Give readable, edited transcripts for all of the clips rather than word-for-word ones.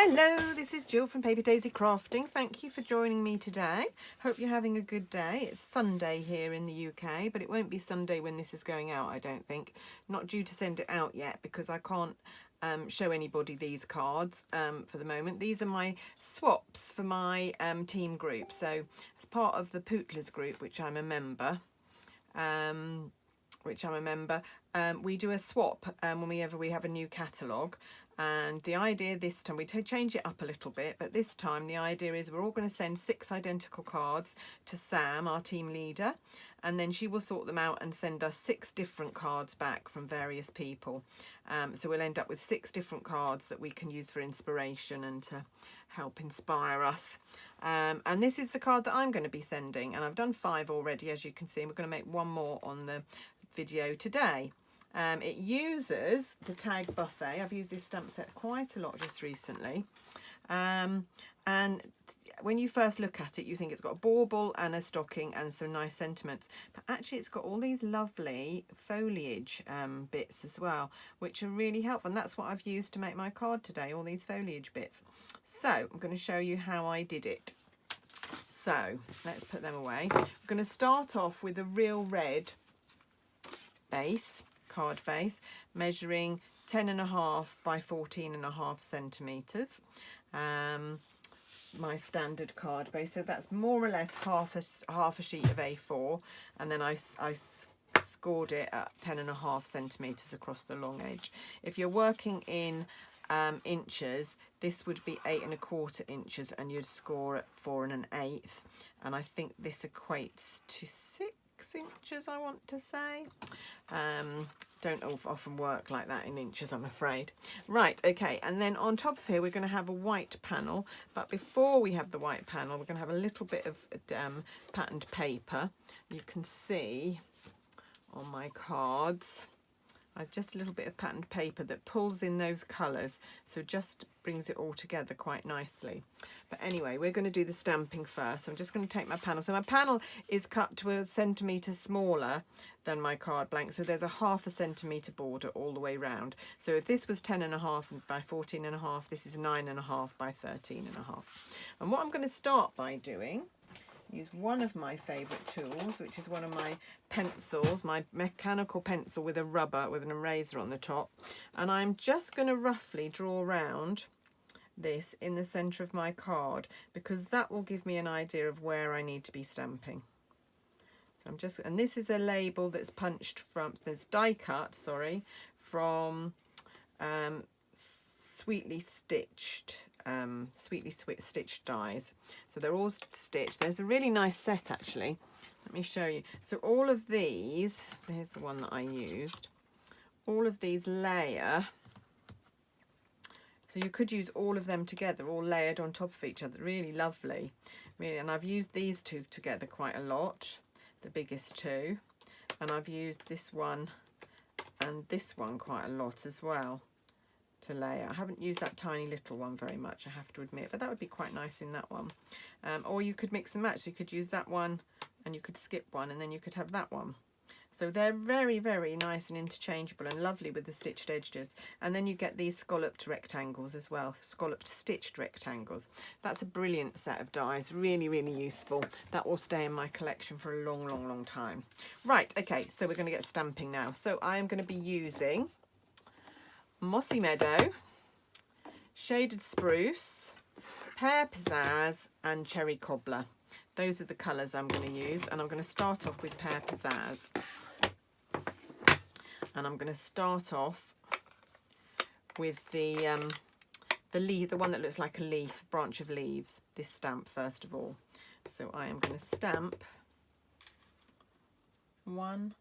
Hello, this is Jill from Paper Daisy Crafting. Thank you for joining me today. Hope you're having a good day. It's Sunday here in the UK, but it won't be Sunday when this is going out, I don't think. Not due to send it out yet because I can't show anybody these cards for the moment. These are my swaps for my team group. So as part of the Pootlers group, which I'm a member, we do a swap whenever we have a new catalogue. And the idea this time, we change it up a little bit, but this time the idea is we're all going to send 6 identical cards to Sam, our team leader, and then she will sort them out and send us 6 different cards back from various people. So we'll end up with 6 different cards that we can use for inspiration and to help inspire us. And this is the card that I'm going to be sending, and I've done 5 already, as you can see, and we're going to make 1 more on the video today. It uses the tag buffet. I've used this stamp set quite a lot just recently. And when you first look at it, you think it's got a bauble and a stocking and some nice sentiments. But actually, it's got all these lovely foliage bits as well, which are really helpful. And that's what I've used to make my card today, all these foliage bits. So I'm going to show you how I did it. So let's put them away. I'm going to start off with a real red base. Card base, measuring 10.5 by 14.5 centimeters. My standard card base, so that's more or less half a sheet of A4, and then I scored it at 10.5 centimeters across the long edge. If you're working in inches, this would be 8.25 inches, and you'd score at 4 1/8, and I think this equates to 6 inches, I want to say. Don't often work like that in inches, I'm afraid. Right, okay, and then on top of here we're going to have a white panel, but before we have the white panel we're going to have a little bit of patterned paper. You can see on my cards just a little bit of patterned paper that pulls in those colours, so just brings it all together quite nicely. But anyway, we're going to do the stamping first. So I'm just going to take my panel. So my panel is cut to 1 centimetre smaller than my card blank, so there's a 0.5 centimetre border all the way round. So if this was 10.5 by 14.5, this is 9.5 by 13.5. And what I'm going to start by doing, use one of my favourite tools, which is one of my pencils, my mechanical pencil with a rubber, with an eraser on the top. And I'm just going to roughly draw around this in the centre of my card, because that will give me an idea of where I need to be stamping. So I'm just, and this is a label that's punched from, there's die cut, sorry, from sweetly stitched dies. So they're all stitched. There's a really nice set actually. Let me show you. So all of these, here's the one that I used. All of these layer. So you could use all of them together, all layered on top of each other. Really lovely. Really, and I've used these 2 together quite a lot, the biggest 2. And I've used this one and this one quite a lot as well to layer. I haven't used that tiny little one very much, I have to admit, but that would be quite nice in that one. Or you could mix and match. So you could use that one and you could skip one, and then you could have that one. So they're very, very nice and interchangeable and lovely with the stitched edges. And then you get these scalloped rectangles as well, scalloped stitched rectangles. That's a brilliant set of dies, really, really useful. That will stay in my collection for a long, long, long time. Right, okay, so we're going to get stamping now. So I am going to be using Mossy Meadow, Shaded Spruce, Pear Pizzazz and Cherry Cobbler. Those are the colours I'm going to use, and I'm going to start off with Pear Pizzazz. And I'm going to start off with the leaf, the one that looks like a leaf, branch of leaves, this stamp first of all. So I am going to stamp 1,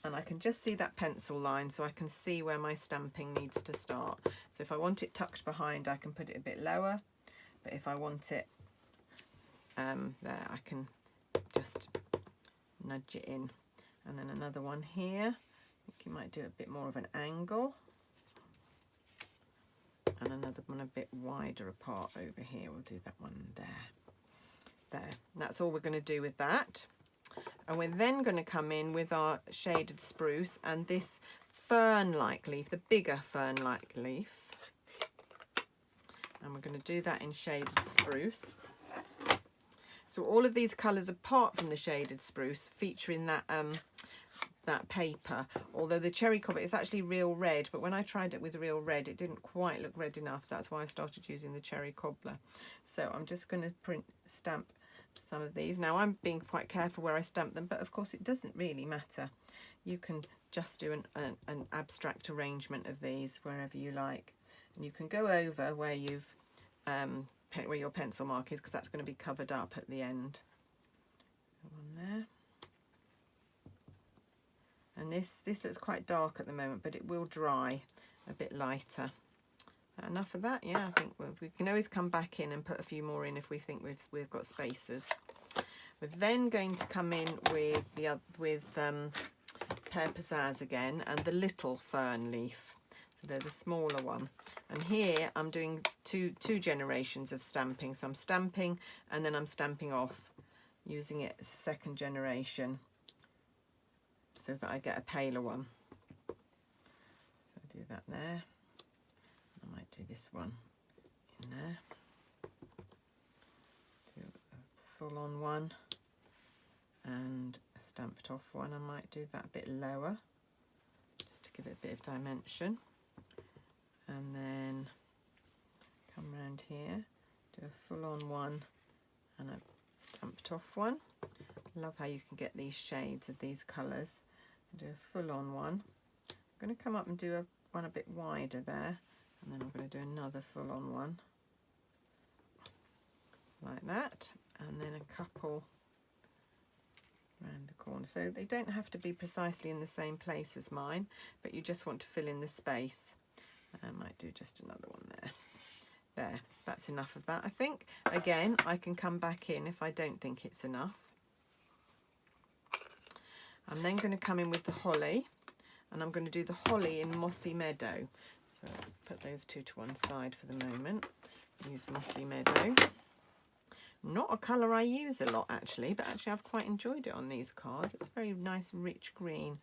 and I can just see that pencil line, so I can see where my stamping needs to start. So if I want it tucked behind, I can put it a bit lower, but if I want it there, I can just nudge it in. And then another one here. I think you might do a bit more of an angle, and another one a bit wider apart over here. We'll do that one there. That's all we're going to do with that. And we're then going to come in with our Shaded Spruce and this fern-like leaf, the bigger fern-like leaf. and we're going to do that in Shaded Spruce. So all of these colours, apart from the Shaded Spruce, feature in that that paper, although the Cherry Cobbler is actually real red, but when I tried it with real red it didn't quite look red enough, so that's why I started using the Cherry Cobbler. So I'm just going to stamp some of these. Now I'm being quite careful where I stamp them, but of course it doesn't really matter. You can just do an abstract arrangement of these wherever you like, and you can go over where you've where your pencil mark is, because that's going to be covered up at the end. One there. And this looks quite dark at the moment, but it will dry a bit lighter. Enough of that? Yeah, I think we can always come back in and put a few more in if we think we've got spaces. We're then going to come in with Pear Pizzazz again, and the little fern leaf. So there's a smaller one, and here I'm doing two generations of stamping. So I'm stamping and then I'm stamping off, using it as a second generation, so that I get a paler one. So I do that there. I might do this one in there. Do a full-on one and a stamped off one. I might do that a bit lower, just to give it a bit of dimension. And then come around here, do a full-on one and a stamped off one. Love how you can get these shades of these colours. Do a full-on one. I'm going to come up and do one a bit wider there, and then I'm going to do another full-on one like that, and then a couple around the corner. So they don't have to be precisely in the same place as mine, but you just want to fill in the space. I might do just another one there. There, that's enough of that, I think. Again, I can come back in if I don't think it's enough. I'm then going to come in with the holly, and I'm going to do the holly in Mossy Meadow. So put those two to one side for the moment. Use Mossy Meadow. Not a colour I use a lot actually, but actually I've quite enjoyed it on these cards. It's very nice rich green.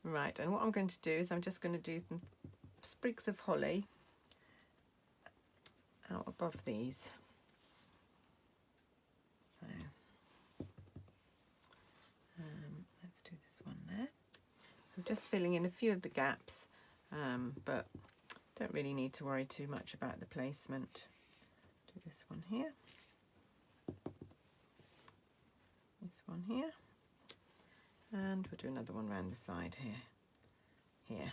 Right, and what I'm going to do is I'm just going to do some sprigs of holly out above these. So let's do this one there. So just filling in a few of the gaps, but don't really need to worry too much about the placement. Do this one here, this one here, and we'll do another one around the side here.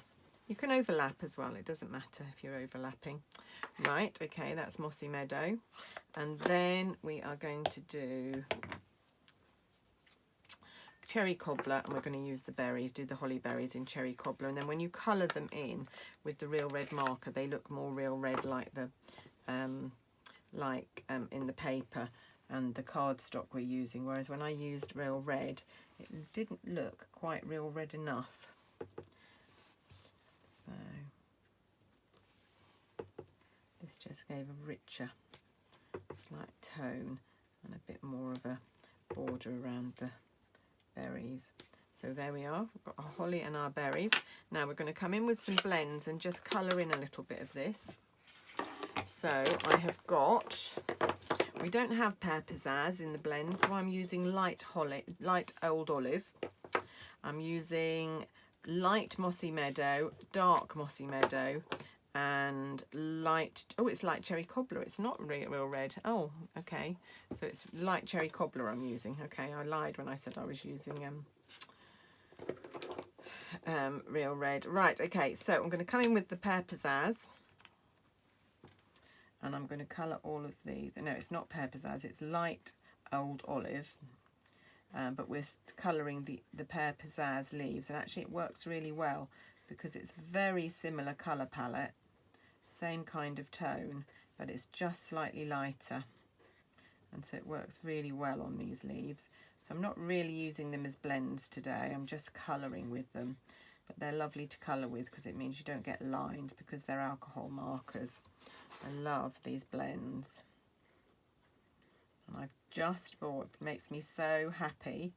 You can overlap as well, it doesn't matter if you're overlapping. Right, okay, that's Mossy Meadow. And then we are going to do Cherry Cobbler, and we're going to use the berries, do the holly berries in Cherry Cobbler. And then when you colour them in with the real red marker, they look more real red, like the in the paper and the cardstock we're using. Whereas when I used real red, it didn't look quite real red enough. So this just gave a richer, slight tone and a bit more of a border around the berries. So there we are, we've got our holly and our berries. Now we're going to come in with some blends and just colour in a little bit of this. So I have got, we don't have Pear Pizzazz in the blend, so I'm using light old olive. I'm using light Mossy Meadow, dark Mossy Meadow, and light, oh, it's light Cherry Cobbler. It's not real red. Oh, okay. So it's light Cherry Cobbler I'm using. Okay, I lied when I said I was using real red. Right, okay, so I'm going to come in with the Pear Pizzazz, and I'm going to colour all of these. No, it's not Pear Pizzazz, it's light old olive. But we're colouring the Pear Pizzazz leaves, and actually it works really well because it's very similar colour palette, same kind of tone, but it's just slightly lighter, and so it works really well on these leaves. So I'm not really using them as blends today, I'm just colouring with them, but they're lovely to colour with because it means you don't get lines because they're alcohol markers. I love these blends. And I've just bought, it makes me so happy,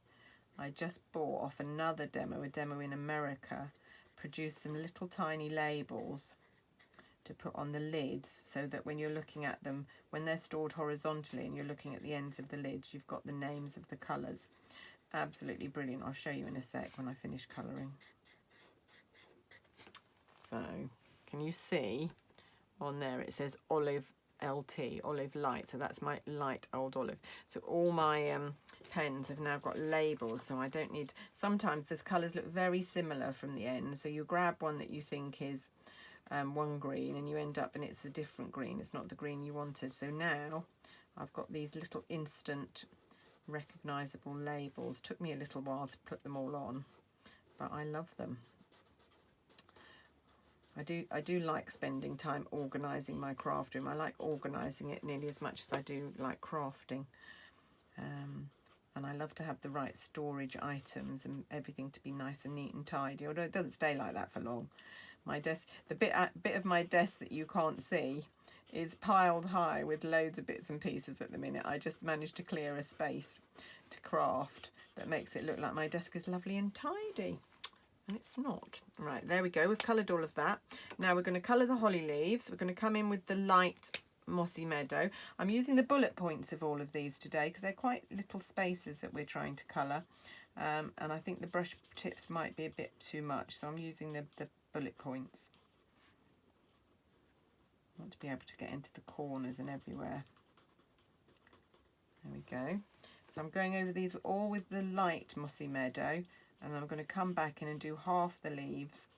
I just bought off another demo, a demo in America, produced some little tiny labels to put on the lids, so that when you're looking at them, when they're stored horizontally and you're looking at the ends of the lids, you've got the names of the colours. Absolutely brilliant. I'll show you in a sec when I finish colouring. So can you see on there it says Olive LT, Olive Light, so that's my light old olive. So all my pens have now got labels, so I don't need, sometimes the colours look very similar from the end, so you grab one that you think is one green and you end up and it's a different green, it's not the green you wanted. So now I've got these little instant recognisable labels. Took me a little while to put them all on, but I love them. I do like spending time organising my craft room. I like organising it nearly as much as I do like crafting. And I love to have the right storage items and everything to be nice and neat and tidy, although it doesn't stay like that for long. My desk, the bit of my desk that you can't see is piled high with loads of bits and pieces at the minute. I just managed to clear a space to craft that makes it look like my desk is lovely and tidy. And it's not. Right, there we go. We've coloured all of that. Now we're going to colour the holly leaves. We're going to come in with the light mossy meadow. I'm using the bullet points of all of these today because they're quite little spaces that we're trying to colour. And I think the brush tips might be a bit too much, so I'm using the bullet points. I want to be able to get into the corners and everywhere. There we go. So I'm going over these all with the light mossy meadow, and then I'm going to come back in and do half the leaves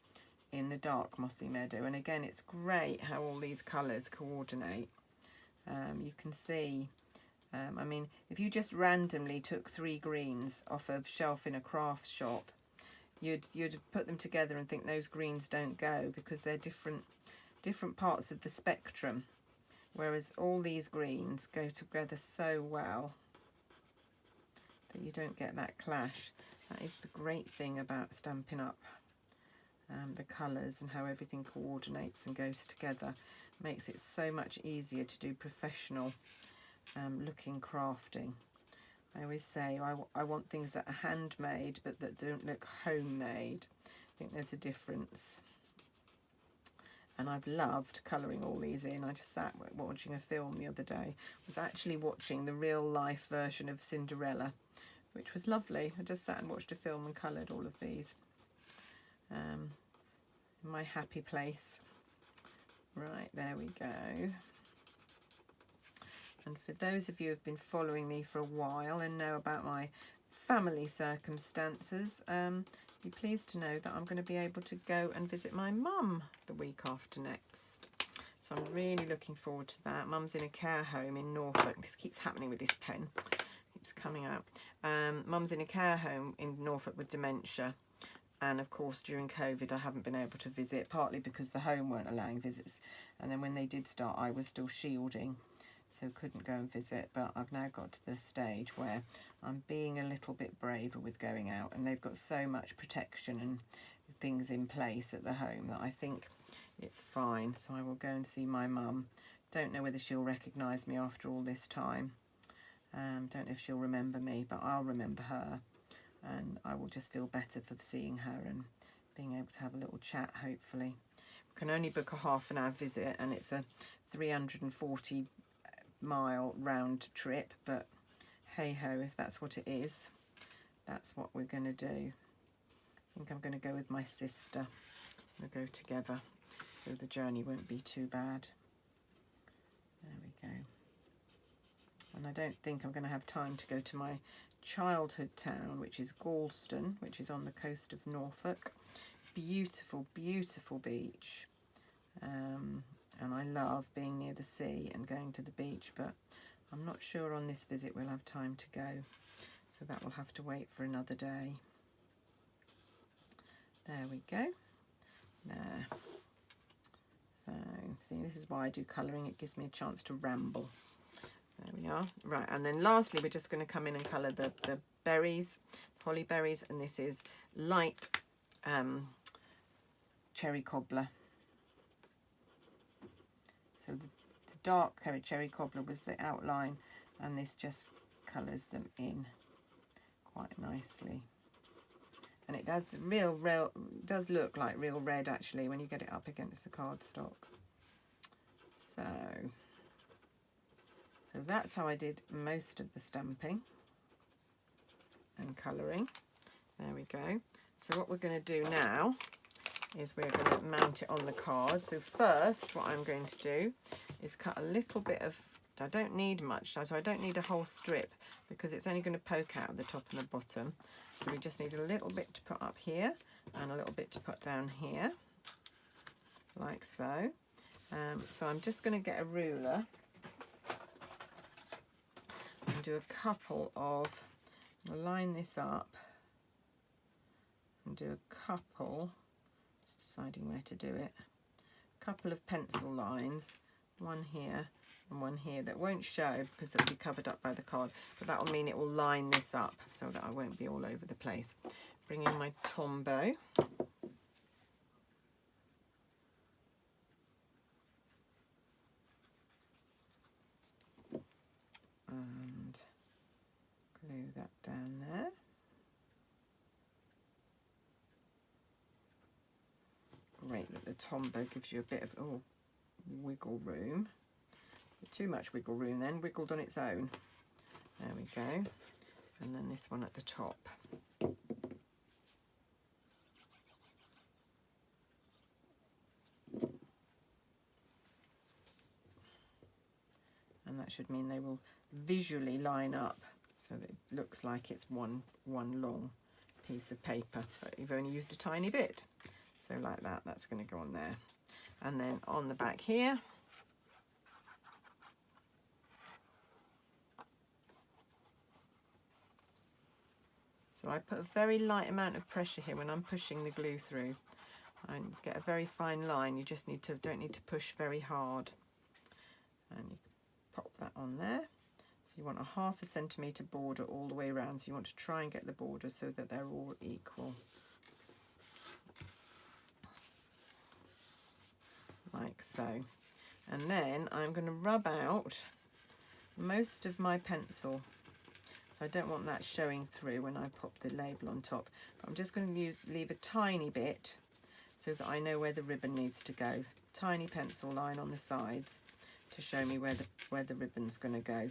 in the dark mossy meadow. And again, it's great how all these colours coordinate. You can see, I mean, if you just randomly took 3 greens off a shelf in a craft shop, you'd put them together and think those greens don't go because they're different parts of the spectrum, whereas all these greens go together so well that you don't get that clash. That is the great thing about Stampin' Up. The colours and how everything coordinates and goes together makes it so much easier to do professional looking crafting. I always say I want things that are handmade but that don't look homemade. I think there's a difference. And I've loved colouring all these in. I just sat watching a film the other day. I was actually watching the real life version of Cinderella, which was lovely. I just sat and watched a film and coloured all of these. My happy place. Right, there we go. And for those of you who have been following me for a while and know about my family circumstances, be pleased to know that I'm going to be able to go and visit my mum the week after next. So I'm really looking forward to that. Mum's in a care home in Norfolk. This keeps happening with this pen. Keeps coming out. Mum's in a care home in Norfolk with dementia. And of course, during COVID, I haven't been able to visit, partly because the home weren't allowing visits. And then when they did start, I was still shielding, so couldn't go and visit. But I've now got to the stage where I'm being a little bit braver with going out. And they've got so much protection and things in place at the home that I think it's fine. So I will go and see my mum. Don't know whether she'll recognise me after all this time. Don't know if she'll remember me, but I'll remember her. And I will just feel better for seeing her and being able to have a little chat, hopefully. We can only book a half-an-hour visit, and it's a 340-mile round trip, but hey-ho, if that's what it is, that's what we're going to do. I think I'm going to go with my sister. We'll go together, so the journey won't be too bad. There we go. And I don't think I'm going to have time to go to my childhood town, which is Galston, which is on the coast of Norfolk. Beautiful, beautiful beach. And I love being near the sea and going to the beach, but I'm not sure on this visit we'll have time to go. So that will have to wait for another day. There we go. There. So, see, this is why I do colouring. It gives me a chance to ramble. There we are. Right, and then lastly, we're just going to come in and colour the berries, holly berries, and this is light cherry cobbler. So the dark cherry cobbler was the outline, and this just colours them in quite nicely. And it does does look like real red actually when you get it up against the cardstock. So that's how I did most of the stamping and colouring. There we go. So what we're going to do now is we're going to mount it on the card. So first what I'm going to do is cut a little bit of, I don't need much, so I don't need a whole strip because it's only going to poke out the top and the bottom. So we just need a little bit to put up here and a little bit to put down here, like so. So I'm just going to get a ruler and do a couple of, I'll line this up and do a couple, deciding where to do it, a couple of pencil lines, one here and one here that won't show because it'll be covered up by the card, but that will mean it will line this up so that I won't be all over the place. Bring in my Tombow. And glue that down there. Great that the Tombow gives you a bit of wiggle room. Too much wiggle room then, wiggled on its own. There we go. And then this one at the top. And that should mean they will visually line up so that it looks like it's one long piece of paper, but you've only used a tiny bit. So like that, that's going to go on there. And then on the back here, so I put a very light amount of pressure here when I'm pushing the glue through. I get a very fine line. You just don't need to push very hard. And you pop that on there. So you want a 1/2 centimetre border all the way around. So you want to try and get the borders so that they're all equal. Like so. And then I'm going to rub out most of my pencil. So I don't want that showing through when I pop the label on top. But I'm just going to leave a tiny bit so that I know where the ribbon needs to go. Tiny pencil line on the sides to show me where the ribbon's going to go.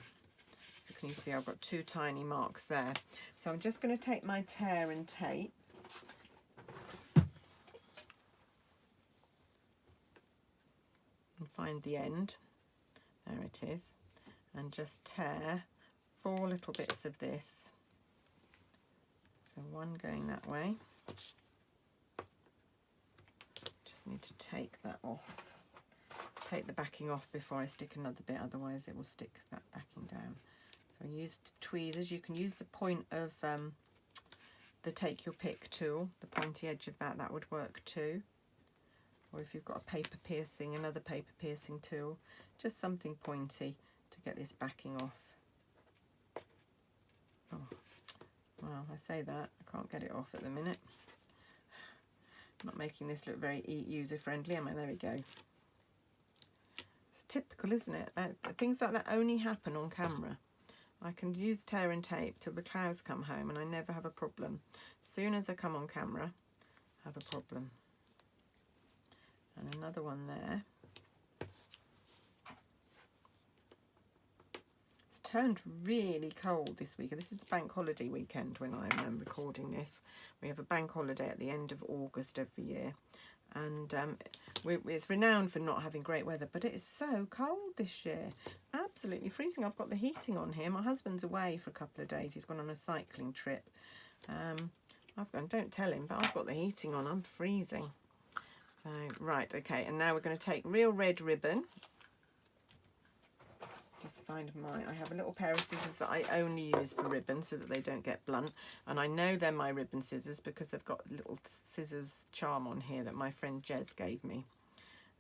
So can you see I've got 2 tiny marks there. So I'm just going to take my tear and tape and find the end. There it is. And just tear 4 little bits of this. So one going that way. Just need to take that off. Take the backing off before I stick another bit, otherwise it will stick that backing down. So I used tweezers. You can use the point of the Take Your Pick tool, the pointy edge of that would work too. Or if you've got a paper piercing, another paper piercing tool, just something pointy to get this backing off. Oh, well, I say that, I can't get it off at the minute. I'm not making this look very user-friendly, am I? There we go. It's typical, isn't it? Things like that only happen on camera. I can use tear and tape till the cows come home and I never have a problem. As soon as I come on camera, I have a problem. And another one there. It's turned really cold this week. This is the bank holiday weekend when I'm recording this. We have a bank holiday at the end of August every year. And it's renowned for not having great weather, but it is so cold this year. Absolutely freezing. I've got the heating on here. My husband's away for a couple of days. He's gone on a cycling trip. Don't tell him, but I've got the heating on. I'm freezing. Right, okay, and now we're going to take real red ribbon. Just find I have a little pair of scissors that I only use for ribbon so that they don't get blunt. And I know they're my ribbon scissors because they've got a little scissors charm on here that my friend Jez gave me.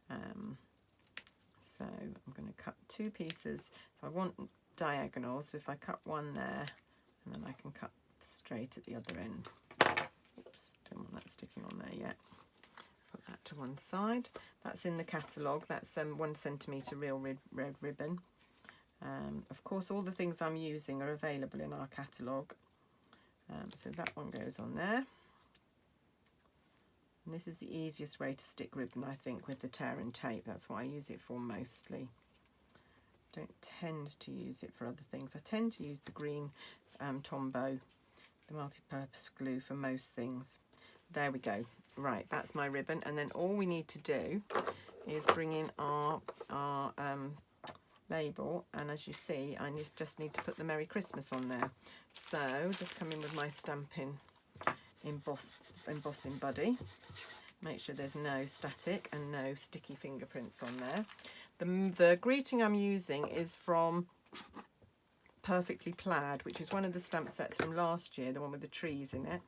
So I'm going to cut 2 pieces. So I want diagonal, so if I cut one there, and then I can cut straight at the other end. Oops, don't want that sticking on there yet. Put that to one side. That's in the catalogue. That's 1 centimetre real red ribbon. Of course, all the things I'm using are available in our catalogue. So that one goes on there. And this is the easiest way to stick ribbon, I think, with the tear and tape. That's what I use it for mostly. Don't tend to use it for other things. I tend to use the green Tombow, the multi-purpose glue, for most things. There we go. Right, that's my ribbon. And then all we need to do is bring in our label, and as you see, I just need to put the Merry Christmas on there. So just come in with my Stampin' embossing buddy. Make sure there's no static and no sticky fingerprints on there. The greeting I'm using is from Perfectly Plaid, which is one of the stamp sets from last year, the one with the trees in it.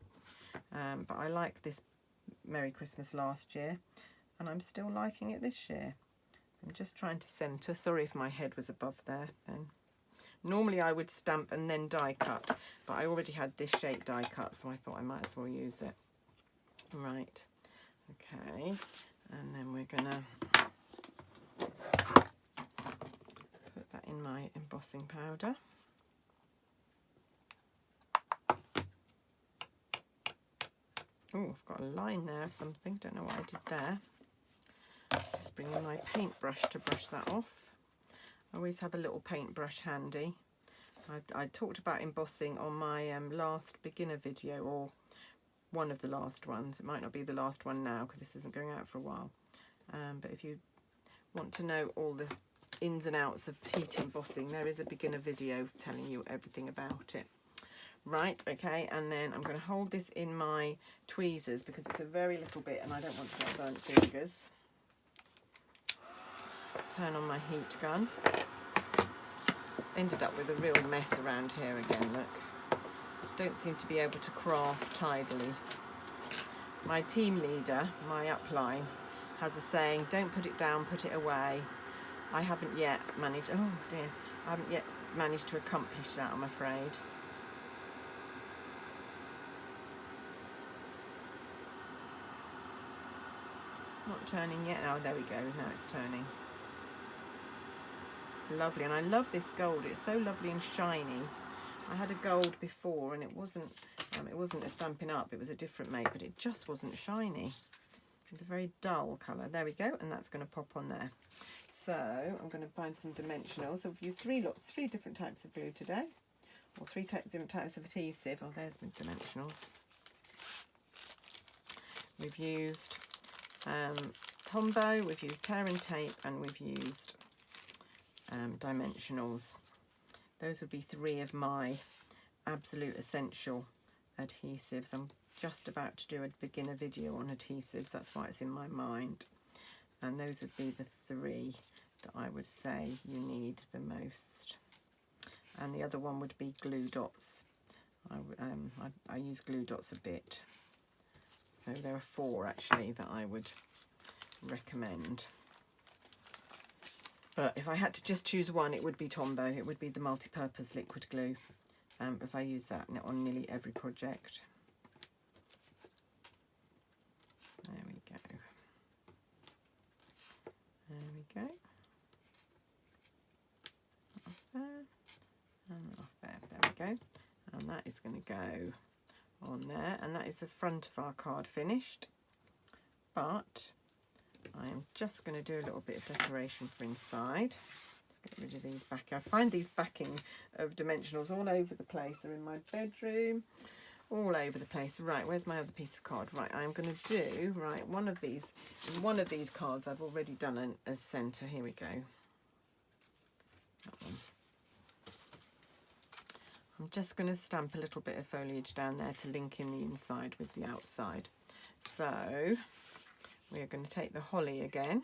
But I liked this Merry Christmas last year, and I'm still liking it this year. I'm just trying to centre. Sorry if my head was above there then. Normally I would stamp and then die cut, but I already had this shape die cut, so I thought I might as well use it. Right, okay, and then we're gonna put that in my embossing powder. Oh, I've got a line there of something, don't know what I did there. Just bring in my paintbrush to brush that off. I always have a little paintbrush handy. I talked about embossing on my last beginner video, or one of the last ones. It might not be the last one now because this isn't going out for a while. But if you want to know all the ins and outs of heat embossing, there is a beginner video telling you everything about it. Right, okay, and then I'm going to hold this in my tweezers because it's a very little bit and I don't want to get burnt fingers. Turn on my heat gun. Ended up with a real mess around here again, look. Don't seem to be able to craft tidily. My team leader, my upline, has a saying, don't put it down, put it away. I haven't yet managed, oh dear, I haven't yet managed to accomplish that, I'm afraid. Not turning yet. Oh, there we go. Now it's turning. Lovely, and I love this gold. It's so lovely and shiny. I had a gold before, and it wasn't a Stampin' Up. It was a different make, but it just wasn't shiny. It's a very dull colour. There we go, and that's going to pop on there. So I'm going to find some dimensionals. So we've used three different types of glue today, or three different types of adhesive. Oh, there's my dimensionals. We've used Tombow, we've used tear and tape, and we've used dimensionals. Those would be three of my absolute essential adhesives. I'm just about to do a beginner video on adhesives, that's why it's in my mind. And those would be the three that I would say you need the most. And the other one would be glue dots. I use glue dots a bit. So there are four actually that I would recommend. But if I had to just choose one, it would be Tombow. It would be the multi-purpose liquid glue, because I use that on nearly every project. There we go. There we go. Off there and off there. There we go. And that is going to go on there, and that is the front of our card finished. But I am just going to do a little bit of decoration for inside. Just get rid of these back. I find these backing of dimensionals all over the place. They're in my bedroom, all over the place. Right, where's my other piece of card? Right, I'm going to do one of these cards. I've already done a centre. Here we go. That one. I'm just going to stamp a little bit of foliage down there to link in the inside with the outside. So we are going to take the holly again.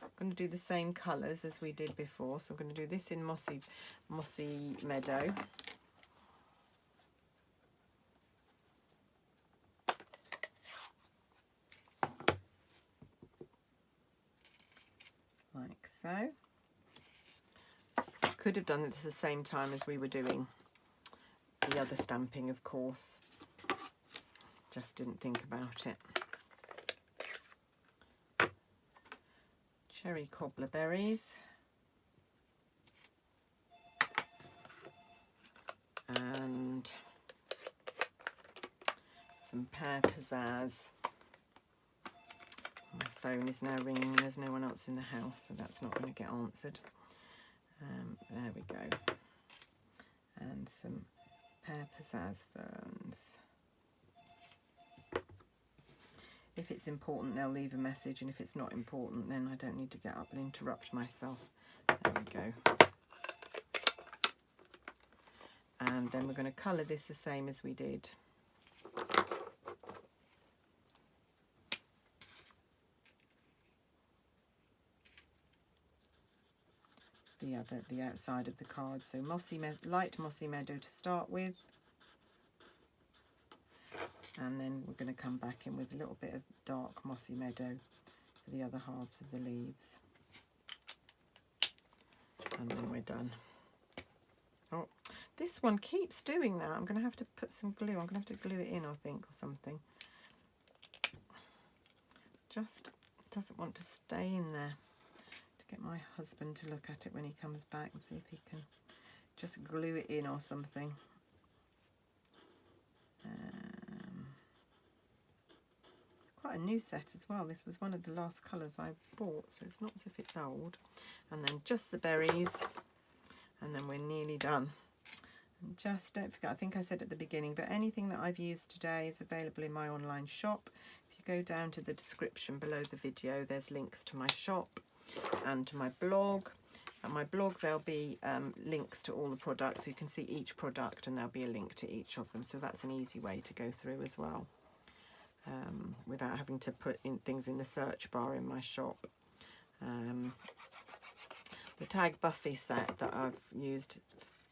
I'm going to do the same colours as we did before. So I'm going to do this in Mossy Meadow. Like so. Could have done this at the same time as we were doing the other stamping, of course. Just didn't think about it. Cherry cobbler berries. And some pear pizzazz. phone is now ringing and there's no one else in the house, so that's not going to get answered. There we go. And some pear pizzazz ferns. If it's important, they'll leave a message, and if it's not important, then I don't need to get up and interrupt myself. There we go. And then we're going to colour this the same as we did. The outside of the card. So light mossy meadow to start with. And then we're going to come back in with a little bit of dark mossy meadow for the other halves of the leaves. And then we're done. Oh, this one keeps doing that. I'm going to have to put some glue. I'm going to have to glue it in, I think, or something. Just doesn't want to stay in there. To get my husband to look at it when he comes back and see if he can just glue it in or something. Quite a new set as well. This was one of the last colours I bought, so it's not as if it's old. And then just the berries, and then we're nearly done. And just don't forget, I think I said at the beginning, but anything that I've used today is available in my online shop. If you go down to the description below the video, there's links to my shop and to my blog. At my blog there'll be links to all the products, so you can see each product and there'll be a link to each of them, so that's an easy way to go through as well. Without having to put in things in the search bar in my shop. The Tag Buffy set that I've used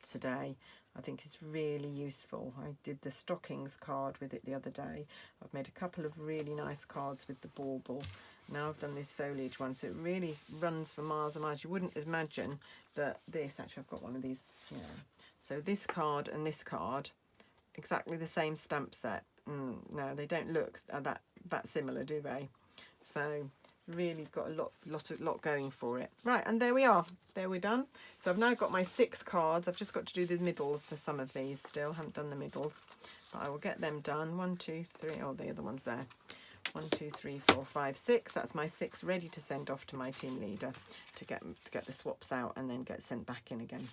today I think is really useful. I did the stockings card with it the other day. I've made a couple of really nice cards with the bauble. Now I've done this foliage one, so it really runs for miles and miles. You wouldn't imagine that this, actually I've got one of these, yeah. So this card and this card, exactly the same stamp set. No, they don't look that similar, do they? So really got a lot going for it. Right, and there we are. There we're done. So I've now got my 6 cards. I've just got to do the middles for some of these still. Haven't done the middles, but I will get them done. 1, 2, 3. Oh, the other one's there. 1, 2, 3, 4, 5, 6. That's my 6 ready to send off to my team leader to get the swaps out and then get sent back in again.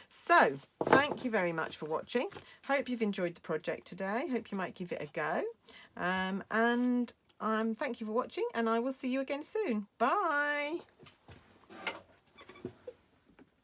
So, thank you very much for watching. Hope you've enjoyed the project today. Hope you might give it a go. Thank you for watching, and I will see you again soon. Bye!